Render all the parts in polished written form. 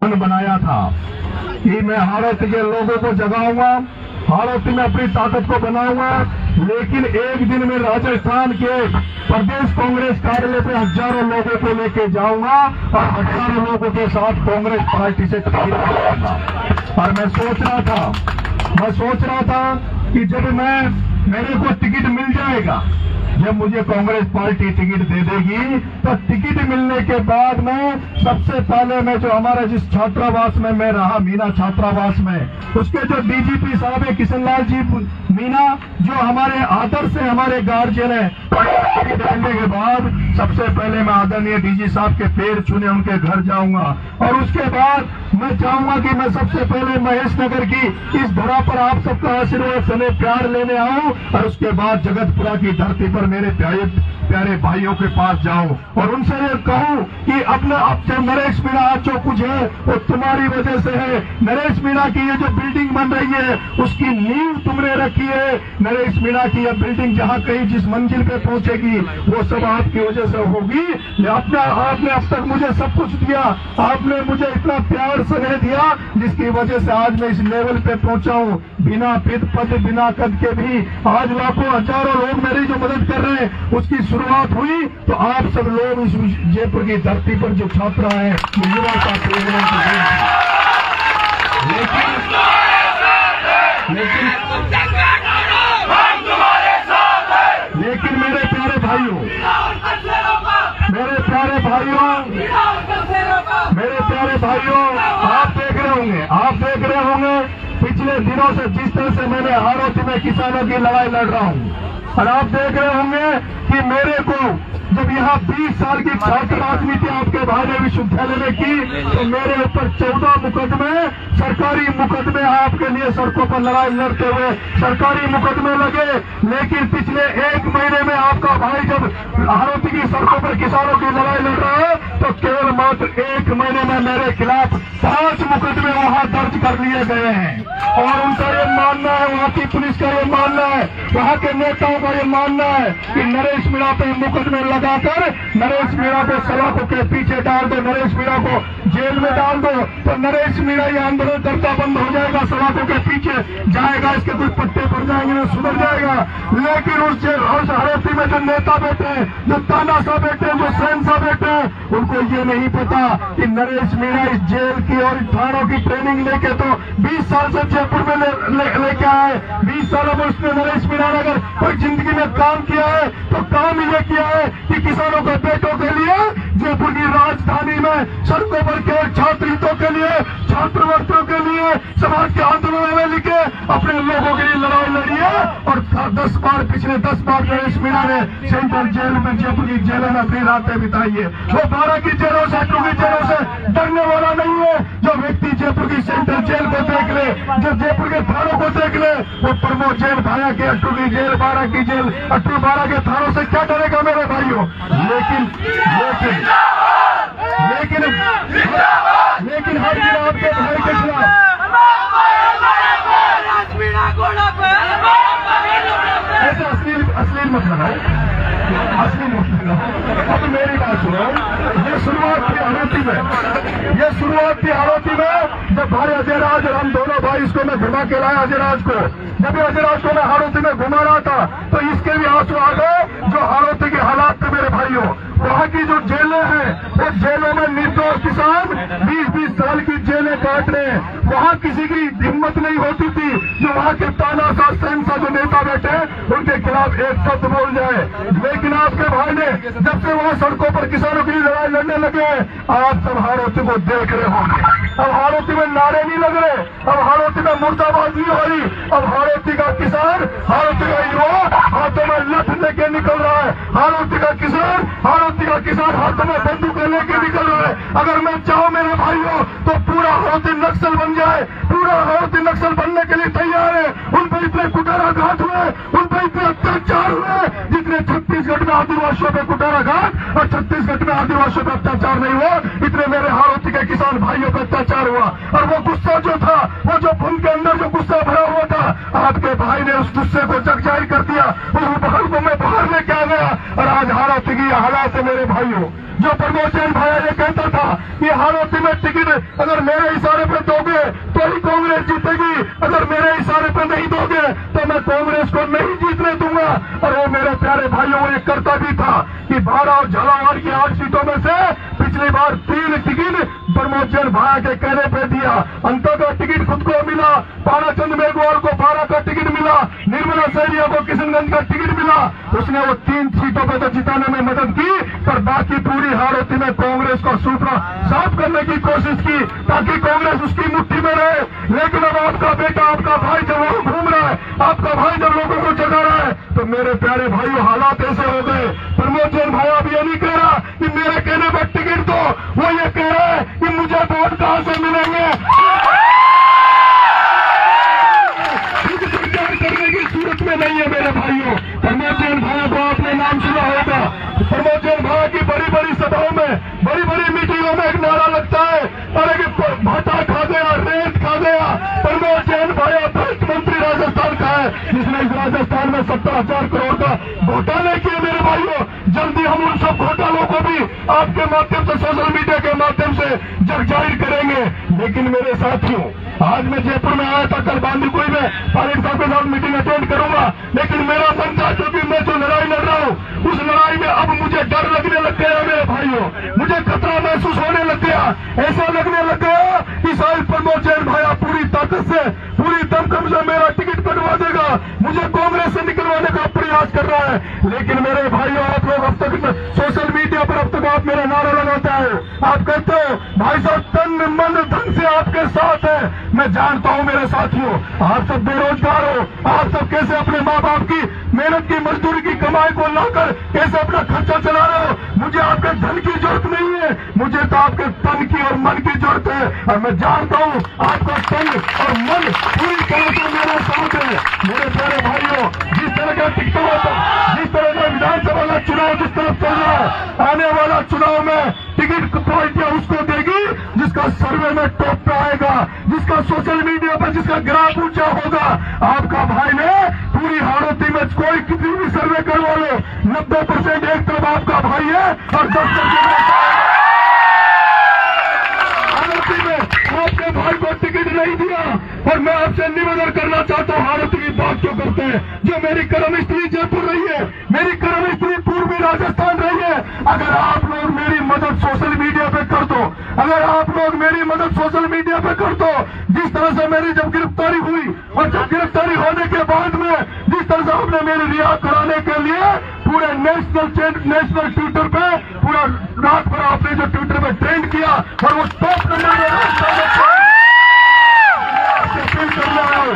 बनाया था कि मैं हाड़ौती के लोगों को जगाऊंगा, हाड़ौती में अपनी ताकत को बनाऊंगा। लेकिन एक दिन में राजस्थान के प्रदेश कांग्रेस कार्यालय पे हजारों लोगों को लेके जाऊंगा और हजारों लोगों के साथ कांग्रेस पार्टी से तकलीफ करूंगा। और मैं सोच रहा था कि जब मेरे को टिकट मिल जाएगा, जब मुझे कांग्रेस पार्टी टिकट दे देगी, तो टिकट मिलने के बाद में सबसे पहले मैं जो हमारा जिस छात्रावास में मैं रहा, मीना छात्रावास में, उसके जो डीजीपी साहब है किशनलाल जी मीना, जो हमारे आदर से हमारे गार्जियन है, देने के बाद सबसे पहले मैं आदरणीय डीजी साहब के पैर छूने उनके घर जाऊंगा। और उसके बाद मैं चाहूंगा कि मैं सबसे पहले महेश नगर की इस धरा पर आप सबका आशीर्वाद सने प्यार लेने आऊं और उसके बाद जगतपुरा की धरती पर मेरे प्यारे भाइयों के पास जाऊं और उनसे ये कहूं कि अपने अब से नरेश मीणा आज जो कुछ है वो तुम्हारी वजह से है। नरेश मीणा की ये जो बिल्डिंग बन रही है उसकी नींव तुमने रखी है। नरेश मीणा की यह बिल्डिंग जहां कहीं जिस मंजिल पे पहुंचेगी वो सब आपकी वजह से होगी। आपने अब तक मुझे सब कुछ दिया, आपने मुझे इतना प्यार स्नेह दिया जिसकी वजह से आज मैं इस लेवल पे पहुंचा हूं। बिना पद बिना कद के भी आज लाखों हजारों लोग मेरी जो मदद कर रहे हैं उसकी शुरुआत हुई तो आप सब लोग इस जयपुर की धरती पर जो छात्र हैं युवा छात्र, लेकिन मेरे प्यारे भाइयों, आप देख रहे होंगे पिछले दिनों से जिस तरह से मैंने हाड़ौती में किसानों की लड़ाई लड़ रहा हूं। और आप देख रहे होंगे कि मेरे को जब यहाँ 20 साल की छात्र राजनीति आपके भाई ने विश्वविद्यालय में की तो मेरे ऊपर 14 मुकदमे, सरकारी मुकदमे आपके लिए सड़कों पर लड़ाई लड़ते हुए सरकारी मुकदमे लगे। लेकिन पिछले 1 महीने में आपका भाई जब हाड़ौती की सड़कों पर किसानों की लड़ाई लड़ रहा है तो केवल मात्र 1 महीने में मेरे खिलाफ 5 मुकदमे वहां दर्ज कर लिए गए हैं। और उनका ये मानना है, वहां की पुलिस का ये मानना है, वहां के नेताओं का ये मानना है कि नरेश मीणा पे मुकदमे लगाकर नरेश मीणा को सलाखों के पीछे डाल दो, नरेश मीणा को जेल में डाल दो तो नरेश मीणा ये आंदोलन करता बंद हो जाएगा, सलाखों के पीछे जाएगा, इसके कुछ पट्टे पड़ जाएंगे, सुधर जाएगा। लेकिन उस हाड़ौती में जो नेता बैठे हैं, जो तानाशाह बैठे हैं, जो शहनशाह बैठे हैं, उनको ये नहीं पता कि नरेश मीणा इस जेल की और थानों की ट्रेनिंग लेके तो 20 साल से जयपुर में लेके आए। 20 सालों में उसने नरेश मीणा ने अगर कोई जिंदगी में काम किया है तो काम ये किया है कि किसानों के बेटों के लिए जयपुर की राजधानी में सड़कों पर के छात्र हितों के लिए, छात्रवृत्तियों के लिए, समाज के आंदोलनों में लिखे अपने लोगों के लिए लड़ाई लड़ी है। और 10 बार पिछले 10 बार नरेश मीणा ने सेंट्रल जेल में जयपुर की जेलों में अपनी रातें बिताई है। वो 12 की जेलों से, 8 की जेलों से डरने वाला नहीं है। जो व्यक्ति जयपुर की सेंट्रल जेल को देख ले, जो जयपुर के थानों को देख ले, वो प्रमोद जेल, भाया की 8 की जेल, 12 की जेल, 12 के थानों से क्या डरेगा मेरे भाइयों। लेकिन हर दिन आपके भाई के खिलाफ ऐसे अश्लील मत लगाओ, अश्लील मत लगाओ। अब मेरी बात सुनो, ये शुरुआत थी हाड़ौती में जब भाई अजय राज और हम दोनों भाई इसको मैं घुमा के लाया अजय राज को। जब अजय राज को मैं हाड़ौती में घुमा रहा था तो इसके भी आंसू आ गए जो हाड़ौती के हालात थे मेरे भाइयों। वहाँ की जो जेलें हैं वो जेलों में निर्दोष किसान 20-20 साल की जेलें काट रहे हैं। वहाँ किसी की हिम्मत नहीं होती थी जो वहाँ के तानाशाह शहनशाह जो नेता बैठे उनके खिलाफ एक शब्द बोल जाए। लेकिन आपके भाई ने जब से वहाँ सड़कों पर किसानों की लड़ाई लड़ने लगे, आप सब हाड़ौती को देख रहे होंगे। अब हाड़ौती में नारे नहीं लग रहे, अब हाड़ौती में मुर्दाबाद नहीं हो रही। अब हाड़ौती का किसान, हाड़ौती का युवा हाथों में लठ लेके निकल रहा है। हाड़ौती का किसान हाथों में बंदूक लेके निकल रहा है। अगर मैं चाहूं मेरे भाइयों तो पूरा हाड़ौती नक्सल बन जाए, पूरा हाड़ौती नक्सल बनने के लिए तैयार है। उन पर इतने कुटाराघात हुए, उन पर इतने अत्याचार हुए जितने छत्तीसगढ़ में आदिवासियों पे कुटाराघात और छत्तीसगढ़ में आदिवासियों पे अत्याचार नहीं हुआ, इतने मेरे हाड़ौती के किसान भाइयों पे अत्याचार हुआ। और वो गुस्सा जो था, वो जो उनके अंदर जो गुस्सा भरा हुआ था, आपके भाई ने उस गुस्से को जग जाहिर कर दिया, उस को मैं बाहर लेके आ गया। और आज हाड़ौती की हालात है मेरे भाइयों। जो प्रमोद जैन भाया ये कहता था कि हालांकि में टिकट अगर मेरे इशारे पे दोगे तो ही कांग्रेस जीतेगी, अगर मेरे इशारे पे नहीं दोगे तो मैं कांग्रेस को नहीं जीतने दूंगा। और वो मेरे प्यारे भाइयों ये करता भी था कि बाड़ा और झालावाड़ की 8 सीटों में से पिछली बार 3 टिकट प्रमोद जैन भाया के कहने पे दिया। अंतर का टिकट खुद को मिला, ताराचंद मेघवाल को 12 का टिकट मिला, निर्मला सहरिया को किशनगंज का टिकट मिला। उसने वो 3 सीटों पर तो जिताने में मदद की, पर बाकी पूरी हालत में कांग्रेस को सूपरा साफ करने की कोशिश की ताकि कांग्रेस उसकी मुट्ठी में रहे। लेकिन अब आपका बेटा, आपका भाई जब वहां घूम रहा है, आपका भाई जब लोगों को जगा रहा है, तो मेरे प्यारे भाइयों हालात ऐसे हो गए। प्रमोद जैन भाई अब ये नहीं कह रहा कि मेरे कहने पर टिकट दो, वो ये कह रहा है कि मुझे वोट कहां से मिलेंगे। करने की सूरत में नहीं है मेरे भाइयों। प्रमोद जैन भाई को आपने नाम सुना होगा। प्रमोद जैन भाई की बड़ी बड़ी सभाओं में, बड़ी बड़ी मीटिंगों में एक नारा लगता है, अरे कि भाटा खा गया, रेत खा गया। प्रमोद जैन भाई भ्रष्ट मंत्री राजस्थान का है, जिसने इस राजस्थान में 70,000 करोड़ का घोटाले किए। मेरे भाइयों जल्दी हम उन सब घोटालों को भी आपके माध्यम से, सोशल मीडिया के माध्यम से जग जाहिर करेंगे। लेकिन मेरे साथियों, आज मैं जयपुर में आया था, कल बांदीकुई में पायलट साहब के साथ मीटिंग अटेंड करूंगा। लेकिन मेरा मन था, क्योंकि मैं जो लड़ाई लड़ रहा हूं, उस लड़ाई में अब मुझे डर लगने लग गया मेरे भाइयों, मुझे खतरा महसूस होने लग गया। ऐसा लगने लग गया कि शायद प्रमोद जैन भाई पूरी ताकत से, पूरी दमखम से मेरा टिकट कटवा देगा, मुझे कांग्रेस से निकलवाने का प्रयास कर रहा है। लेकिन मेरे भाइयों, आप लोग अब तक सोशल मीडिया पर अब तक आप मेरा नारा लगाते हो, आप कहते हो भाई साहब तन मन धन से आपके साथ है। मैं जानता हूं मेरे साथियों, आप सब बेरोजगार हो, आप सब कैसे अपने माँ बाप की मेहनत की, मजदूरी की कमाई को लाकर कैसे अपना खर्चा चला रहे हो। मुझे आपके धन की जरूरत नहीं है, मुझे तो आपके तन की और मन की जरूरत है। और मैं जानता हूं आपका तन और मन पूरी तरह से मेरे साथ है। मेरे प्यारे भाइयों, जिस तरह का टिकटों पर, जिस तरह का विधानसभा का चुनाव जिस तरफ चल रहा है, आने वाला चुनाव में टिकट पार्टियां उसको देगी जिसका सर्वे में टॉप पे आएगा, जिसका सोशल मीडिया पर जिसका ग्राफ ऊंचा होगा। आपका भाई ने पूरी हाड़ोती में कोई किसी भी सर्वे करवा लो, 90% एक तरफ आपका भाई है और 10% हाड़ोती में आपके भाई को टिकट नहीं दिया। और मैं आपसे निवेदन करना चाहता हूँ, हाड़ोती की बात क्यों करते हैं? जो मेरी कर्म स्त्री जयपुर रही है, मेरी कर्म स्त्री पूर्वी राजस्थान रही है, अगर आप लोग मेरी मदद सोशल मीडिया पे कर दो, अगर आप लोग मेरी मदद सोशल मीडिया पे कर दो, जिस तरह से मेरी जब गिरफ्तारी हुई और जब गिरफ्तारी होने के बाद में जिस तरह से आपने मेरी रिहा कराने के लिए पूरे नेशनल ट्विटर पे पूरा रात भर आपने जो ट्विटर पे ट्रेंड किया और वो टॉप नंबर अपील कर रहा हूँ,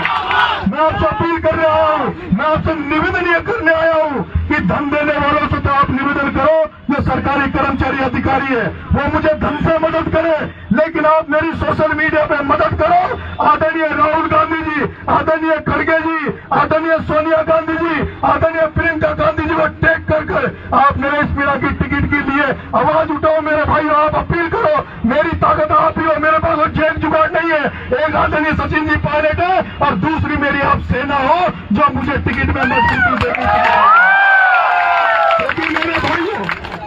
मैं आपसे अपील कर रहा हूँ, मैं आपसे निवेदन ये करने आया हूँ कि धन देने वालों से तो आप निवेदन करो, जो सरकारी कर्मचारी अधिकारी है वो मुझे धन से मदद करे, लेकिन आप मेरी सोशल मीडिया पे मदद करो। आदरणीय राहुल गांधी जी, आदरणीय खड़गे जी, आदरणीय सोनिया गांधी जी, आदरणीय प्रियंका गांधी जी को टैग कर आप नरेश मीणा की टिकट के लिए आवाज उठाओ। मेरे भाई आप अपील करो, मेरी ताकत आप ही हो, मेरे पास वो जेल जुगाड़ नहीं है। एक आदरणीय सचिन जी पायलट है और दूसरी मेरी आप सेना हो जो मुझे टिकट में मजबूती देगी।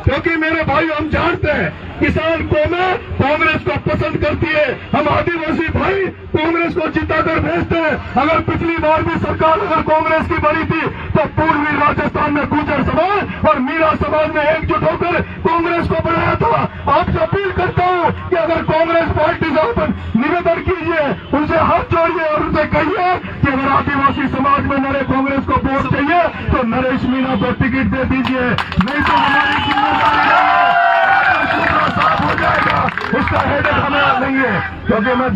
क्योंकि मेरे भाई हम जानते हैं किसान कौमें कांग्रेस को पसंद करती है, हम आदिवासी भाई कांग्रेस को जिताकर भेजते हैं। अगर पिछली बार भी सरकार अगर कांग्रेस की बनी थी तो पूर्वी राजस्थान में गुर्जर समाज और मीरा समाज ने एकजुट होकर कांग्रेस को बनाया था। आपसे अपील करता हूं कि अगर कांग्रेस पार्टी से अपन निवेदन कीजिए, उनसे हाथ जोड़िए और उनसे कहिए कि अगर आदिवासी समाज में नरे कांग्रेस को वोट चाहिए तो नरेश मीणा को टिकट दे दीजिए, नहीं तो हमारी जिम्मेदारी है साफ हो जाएगा, उसका हेडेक हमें नहीं है। क्योंकि मैं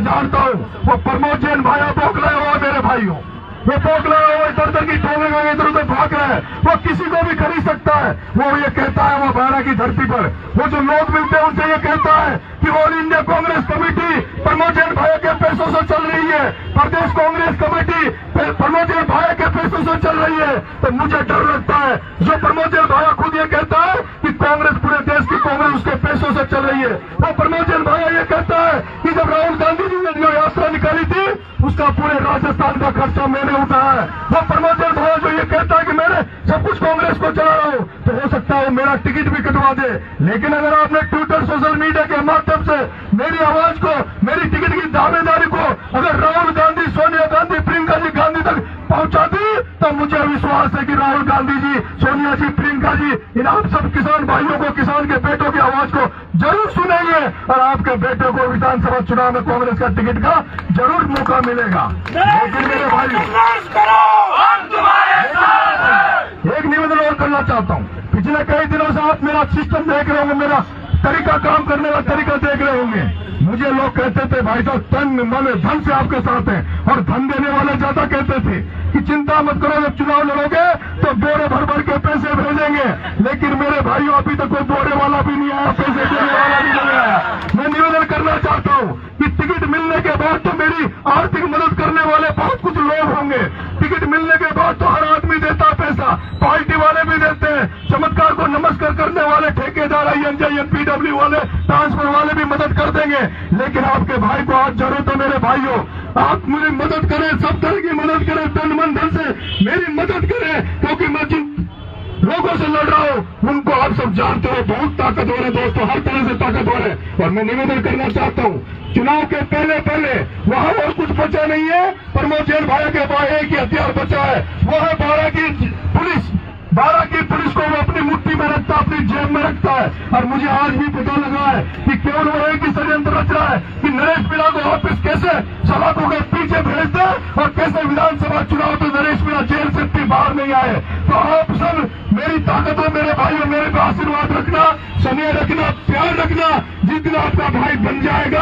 जानता हूं वो प्रमोद जैन भाई बौखलाए हुआ मेरे भाइयों, वो बौखलाए हुआ इधर उधर की ठोंगे इधर उधर भाग रहे हैं, वो किसी को भी खरीद सकता है। वो ये कहता है, वो बारा की धरती पर वो जो लोग मिलते हैं उनसे ये कहता है कि all India Congress committee Pramod Jain भाई के पैसों से चल रही है, प्रदेश कांग्रेस कमेटी प्रमोद जैन भाई के पैसों से चल रही है। तो मुझे डर लगता है, जो प्रमोद जैन भाई खुद ये कहता है कि कांग्रेस पूरे देश की कांग्रेस उसके पैसों से चल रही है। वो प्रमोद जैन भाई ये कहता है कि जब राहुल गांधी जी ने जो यात्रा निकाली थी उसका पूरे राजस्थान का खर्चा मैंने उठाया है। वो प्रमोद जैन भाई जो ये कहता है कि मैंने सब कुछ कांग्रेस को चला रहा हूं, तो हो सकता है मेरा टिकट भी कटवा करवा दे, लेकिन अगर आपने ट्विटर सोशल मीडिया के माध्यम से मेरी आवाज को, मेरी टिकट की दावेदारी को अगर राहुल गांधी, सोनिया गांधी, प्रियंका जी गांधी तक पहुंचा दी, तो मुझे विश्वास है कि राहुल गांधी जी, सोनिया जी, प्रियंका जी, इन आप सब किसान भाइयों को, किसान के बेटों की आवाज को जरूर सुनेंगे और आपके बेटे को विधानसभा चुनाव में कांग्रेस का टिकट का जरूर मौका मिलेगा। लेकिन मेरे भाइयों, एक निवेदन और करना चाहता हूं। पिछले कई दिनों से आप मेरा सिस्टम देख रहे होंगे, मेरा तरीका, काम करने का तरीका देख रहे होंगे। मुझे लोग कहते थे भाई साहब तन मन धन से आपके साथ हैं, और धन देने वाले ज्यादा कहते थे कि चिंता मत करो, जब चुनाव लड़ोगे तो बोरे भर भर के पैसे भेजेंगे। लेकिन मेरे भाइयों, अभी तक कोई बोरे वाला भी नहीं आया, पैसे देने वाला भी नहीं आया। मैं निवेदन करना चाहता हूं कि टिकट मिलने के बाद तो मेरी आर्थिक मदद करने वाले बहुत कुछ लोग होंगे। टिकट मिलने के बाद तो हर आदमी देता पैसा, पार्टी वाले भी देते हैं, चमत्कार को नमस्कार करने वाले ठेकेदार, INJ, PW वाले, ट्रांसफर वाले भी मदद कर देंगे। लेकिन आपके भाई को आज जरूरत है मेरे भाइयों, आप मुझे मदद करें, सब तरह की मदद करें, तन मन धन से मेरी मदद करें, क्योंकि मैं जिन लोगों से लड़ रहा हूं उनको आप सब जानते हो, बहुत ताकतवर है दोस्तों, हर तरह से ताकतवर है। और मैं निवेदन करना चाहता हूं, चुनाव के पहले वहां और कुछ बचा नहीं है, प्रमोद जैन भाई के पास एक ही हथियार बचा है, वो है 12 की पुलिस को वो अपनी मुट्ठी में रखता, अपनी जेब में रखता है। और मुझे आज भी पता लगा है कि केवल वो एक ही षड्यंत्र रच रहा है कि नरेश मीणा को वापस कैसे सलाखों के पीछे भेज दे और कैसे विधानसभा चुनाव तो नरेश मीणा जेल से भी बाहर नहीं आए। तो आप सब मेरी ताकत हो मेरे भाइयों, मेरे को आशीर्वाद रखना, स्नेह रखना, प्यार रखना। जिस दिन आपका भाई बन जाएगा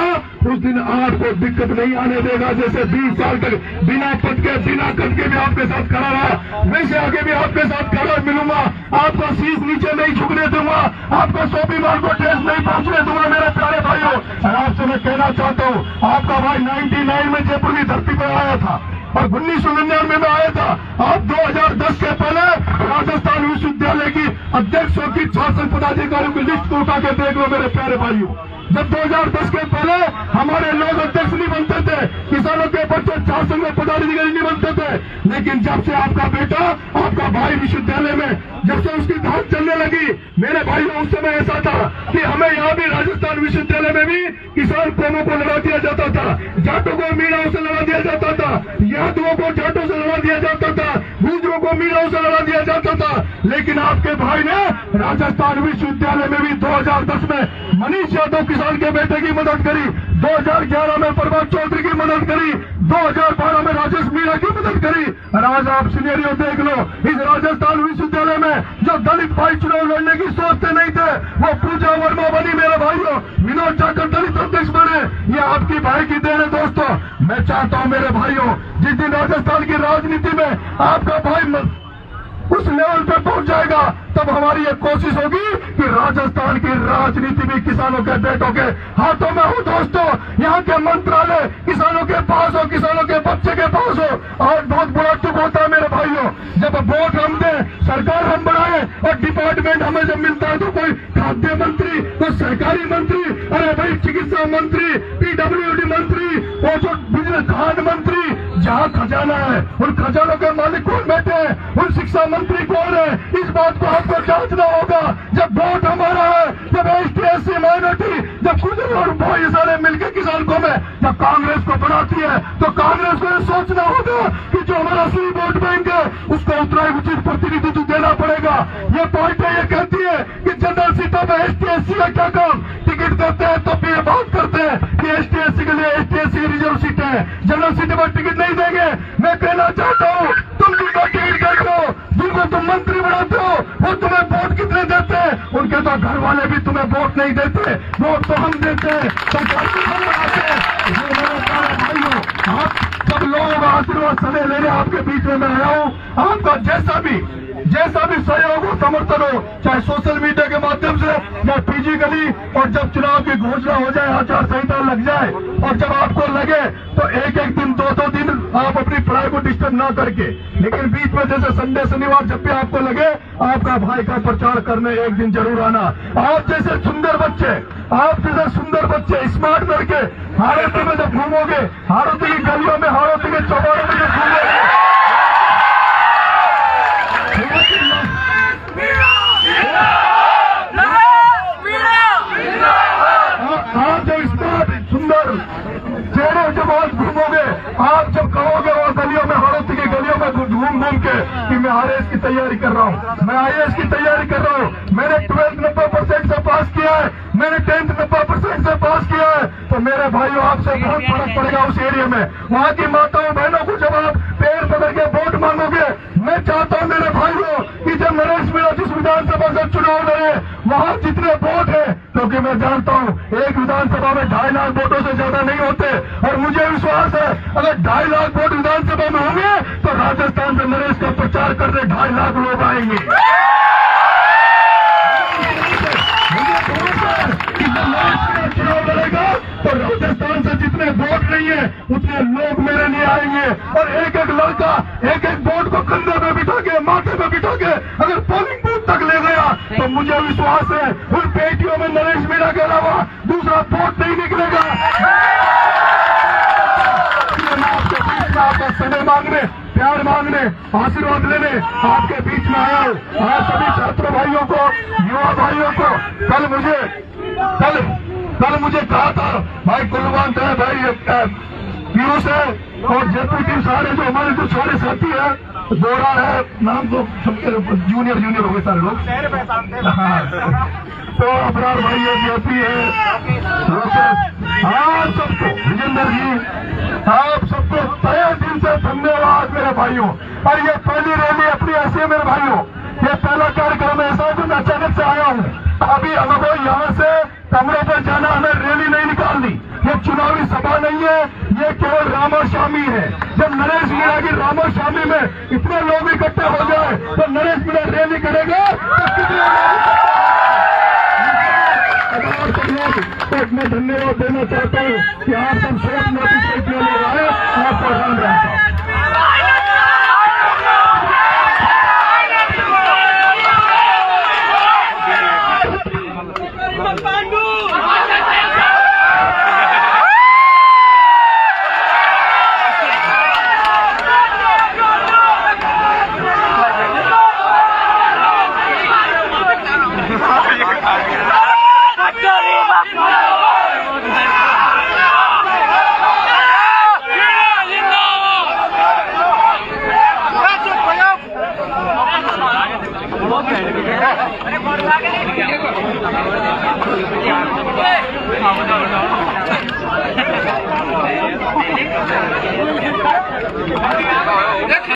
उस दिन आपको दिक्कत नहीं आने देगा। जैसे 20 साल तक बिना पद के, बिना कद के भी आपके साथ खड़ा रहा, वैसे आगे भी आपके साथ खड़ा मिलूंगा। आपको शीश नीचे नहीं झुकने दूंगा, आपको स्वाभिमान को ठेस नहीं पहुंचने दूंगा मेरे प्यारे भाइयों। और आपसे मैं कहना चाहता हूँ, आपका भाई 99 में जयपुर की धरती पर आया था और 1999 में आया था। आप 2010 के पहले राजस्थान विश्वविद्यालय की अध्यक्षों की शासन पदाधिकारियों की लिस्ट को उठा के देख लो मेरे प्यारे भाइयों। जब 2010 के पहले हमारे लोग अध्यक्ष नहीं बनते थे, किसानों के बच्चे शासन में पदाधिकारी नहीं बनते थे, लेकिन जब से आपका बेटा, आपका भाई विश्वविद्यालय में जब से उसकी धार चलने लगी मेरे भाइयों, उस समय ऐसा था कि हमें यहाँ भी राजस्थान विश्वविद्यालय में भी किसान कौमों को लड़ा दिया जाता था, जाटों को मीणाओं से लड़ा दिया जाता था, यादवों को जाटों से लड़ा दिया जाता था, गुजरों को मीणाओं से लड़ा दिया जाता था। लेकिन आपके भाई ने राजस्थान विश्वविद्यालय में भी 2010 में मनीष यादव किसान के बेटे की मदद करी, 2011 में प्रभात चौधरी की मदद करी, 2012 में राजेश मीणा की मदद करी। और आज आप सिनेरियो देख लो, इस राजस्थान विश्वविद्यालय में जो दलित भाई चुनाव लड़ने की सोचते नहीं थे, वो पूजा वर्मा बनी मेरे भाइयों, विनोद जाकर दलित अध्यक्ष बने। ये आपकी भाई की देन है दोस्तों। मैं चाहता हूं मेरे भाइयों, जिस दिन राजस्थान की राजनीति में आपका भाई उस लेवल पर पहुंच जाएगा, तब हमारी ये कोशिश होगी कि राजस्थान की राजनीति भी किसानों के बेटों के हाथों में हो दोस्तों। यहाँ के मंत्रालय किसानों के पास हो, किसानों के बच्चे के पास हो। और बहुत बड़ा चुप होता है मेरे भाइयों, जब वोट हम दें, सरकार हम बनाए और डिपार्टमेंट हमें जब मिलता है तो कोई खाद्य मंत्री, कोई सहकारी मंत्री, अरे भाई चिकित्सा मंत्री, PWD मंत्री, और जो बिजनेस खान मंत्री, जहाँ खजाना है उन खजानों के मालिक कौन बैठे हैं, उन शिक्षा मंत्री कौन है, इस बात को आपको जांचना होगा। जब वोट हमारा है, जब ST SC माइनॉरिटी, जब गुजर और भाई सारे मिलकर किसान को में जब कांग्रेस को बनाती है, तो कांग्रेस को सोचना होगा कि जो हमारा असली वोट बैंक है उसको उतना ही उचित प्रतिनिधित्व देना पड़ेगा। ये पार्टी ये कहती है कि जनरल सीटों में ST SC का क्या काम, टिकट देते हैं तो फिर बात करते हैं कि ST SC के लिए ST SC रिजर्व सीटें हैं, जनरल सीट पर टिकट नहीं देंगे। मैं कहना चाहता हूँ, तुम जिनका टिकट देख लो, जिनको तुम मंत्री बनाते हो, वो तुम्हें वोट कितने देते हैं, उनके तो घर वाले भी तुम्हें वोट नहीं देते, वोट तो हम देते हैं, तो हम बनाते हैं। भाइयों, आप सब लोगों का आशीर्वाद समय लेने आपके बीच में मैं आया हूँ। आपका जैसा भी सहयोग हो, समर्थन हो, चाहे सोशल मीडिया के माध्यम से या फिजिकली, और जब चुनाव की घोषणा हो जाए, आचार संहिता लग जाए, और जब आपको लगे तो एक दिन, 2 दिन आप अपनी पढ़ाई को डिस्टर्ब ना करके, लेकिन बीच में जैसे संडे शनिवार जब भी आपको लगे, आपका भाई का प्रचार करने एक दिन जरूर आना। आप जैसे सुंदर बच्चे स्मार्ट करके हारोती में जब घूमोगे, हारोती की गलियों में, हारोती के चौबारों में जब घूमोगे, अंदर चेहरे जब आज घूमोगे, आप जब कहोगे वो गलियों में, हड़ौती की गलियों में घूम घूम के कि मैं आरएएस की तैयारी कर रहा हूँ, मैं आईएएस की तैयारी कर रहा हूँ, मैंने 12th 90% से पास किया है, मैंने 10th 90% से पास किया है, तो मेरे भाइयों आपसे बहुत फर्क पड़ेगा उस एरिया में। वहाँ की माताओं बहनों को जब आप पैर पकड़ के वोट मांगोगे, मैं चाहता हूँ मेरे भाइयों कि जब नरेश मीणा जिस विधानसभा से चुनाव लड़े वहाँ जितने वोट है, क्योंकि मैं जानता हूँ एक विधानसभा में 2.5 लाख वोटों से ज्यादा नहीं होते, और मुझे विश्वास है अगर 2.5 लाख वोट विधानसभा में होंगे तो राजस्थान में नरेश का प्रचार करने 2.5 लाख लोग आएंगे। चुनाव लड़ेगा तो राजस्थान से जितने वोट नहीं है उतने लोग मेरे लिए आएंगे, और एक एक लड़का एक एक वोट को कंधे पे बिठा के, माथे पे बिठा के अगर पोलिंग बूथ तक ले गया तो मुझे विश्वास है उन पेटियों में नरेश मीणा के अलावा दूसरा वोट नहीं निकलेगा। आपका समय मांगने, प्यार मांगने, आशीर्वाद लेने आपके बीच में आया हूँ। आज सभी छात्र भाइयों को, युवा भाइयों को, कल मुझे कहा था भाई कुलवंत है, भाई पीयूष है और जयपुर टीम सारे जो हमारे जो सारे साथी है, बोरा है, नाम तो सबके जूनियर हो गए सारे लोग। हाँ, तो अबरार भाई है, जेपी है, आप सबको, विजेंद्र जी आप सबको तहे दिल से धन्यवाद मेरे भाइयों। और ये पहली रैली अपनी ऐसी है मेरे भाइयों, ये पहला कार्यक्रम ऐसा है जो मैं अचानक से आया हूँ। अभी हमको यहाँ से कमरे पर जाना, हमें रैली नहीं निकालनी, ये चुनावी सभा नहीं है, ये केवल रामाशामी है। जब नरेश मीणा की रामाशामी में इतने लोग इकट्ठे हो जाए तो नरेश मीणा रैली करेगा तो कितने लोग मैं धन्यवाद देना चाहता हूँ कि आप सब शॉर्ट नोटिस पे क्यों ले रहे हैं, आपको ध्यान रखता हूँ। देखो